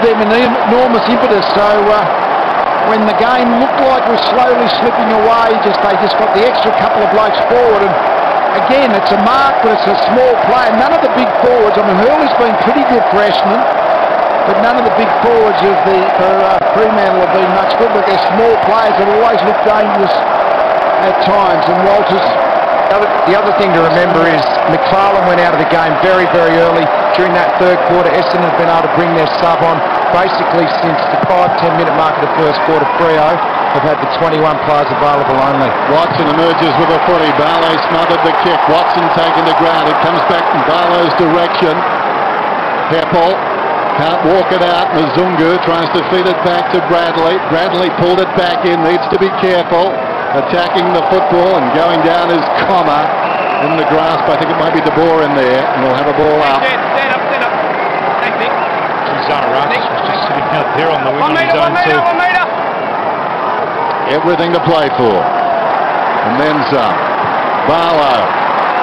them an enormous impetus. So when the game looked like it was slowly slipping away, they just got the extra couple of blokes forward. And again, it's a mark, but it's a small play. None of the big forwards. I mean, Hurley's been pretty good for Essendon, but none of the big forwards for Fremantle have been much good. But they're small players that always look dangerous at times. And Walters. The other thing to remember is McFarlane went out of the game very, very early. During that third quarter, Essendon have been able to bring their sub on basically since the 5-10 minute mark of the first quarter. Freo have had the 21 players available only. Watson emerges with a footy. Barlow smothered the kick. Watson taking the ground. It comes back in Barlow's direction. Heppel can't walk it out. Mzungu tries to feed it back to Bradley. Bradley pulled it back in. Needs to be careful. Attacking the football and going down is Comma in the grasp. I think it might be De Boer in there, and we'll have a ball up. Stand up. Thanks, Nick. Zararakis was just sitting out there on the wing on his own too. 1 metre. Everything to play for. And then some. Barlow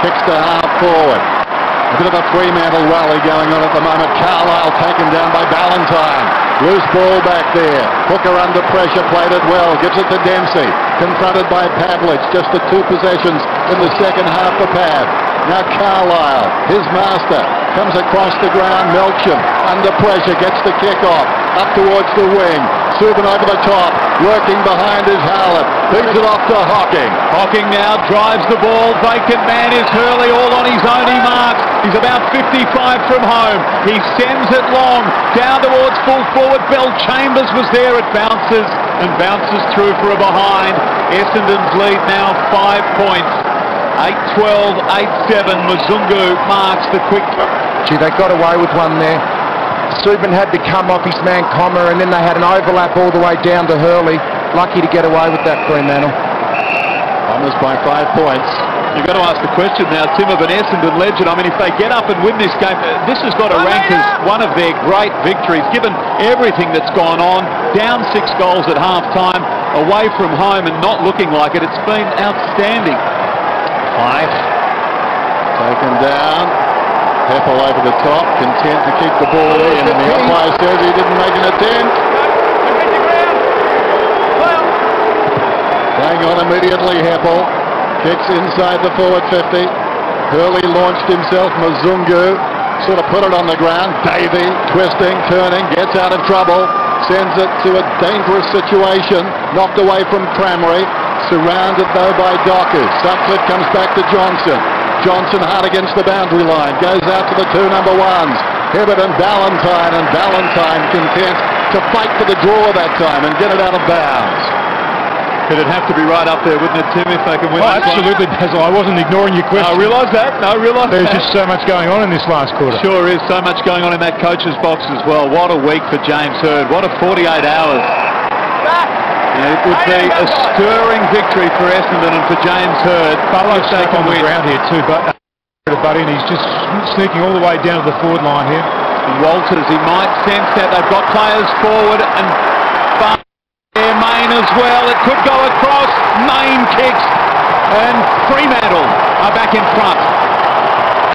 kicks to half forward. A bit of a Fremantle rally going on at the moment. Carlisle taken down by Ballantyne. Loose ball back there. Hooker under pressure, played it well. Gives it to Dempsey. Confronted by Pavlich. Just the 2 possessions in the second half for Pav. Now Carlisle, his master, comes across the ground. Melksham under pressure, gets the kick off. Up towards the wing. Subin over the top. Working behind his Howlett. Picks it off to Hocking. Hocking now drives the ball. Vacant man is Hurley, all on his own. He marks. He's about 55 from home. He sends it long down towards full forward. Bell Chambers was there. It bounces and bounces through for a behind. Essendon's lead now 5 points. 8-12, 8-7. Mzungu marks the quick. Gee, they got away with one there. Subin had to come off his man Comma, and then they had an overlap all the way down to Hurley. Lucky to get away with that, Fremantle. Bombers by 5 points. You've got to ask the question now, Tim, of an Essendon legend. I mean, if they get up and win this game, this has got to rank as one of their great victories, given everything that's gone on. Down 6 goals at half-time, away from home and not looking like it. It's been outstanding. Fife taken down. Heppel over the top, content to keep the ball in. And the umpire says he didn't make an attempt. Hang on immediately, Heppel. Kicks inside the forward 50. Hurley launched himself. Mzungu sort of put it on the ground. Davey twisting, turning, gets out of trouble. Sends it to a dangerous situation. Knocked away from Crameri. Surrounded though by Dockers. Sutcliffe comes back to Johnson. Johnson hard against the boundary line. Goes out to the 2 number 1s. Hibbert and Ballantyne. And Ballantyne content to fight for the draw that time and get it out of bounds. It'd have to be right up there, wouldn't it, Tim, if they can win this absolutely, Basil. I wasn't ignoring your question. I realise that. There's just so much going on in this last quarter. Sure is. So much going on in that coach's box as well. What a week for James Hird. What a 48 hours. And it would be a stirring victory for Essendon and for James Hird. Barlow's safe on the ground here too, but he's just sneaking all the way down to the forward line here. Walters, he might sense that they've got players forward and Main as well. It could go across. Main kicks and Fremantle are back in front.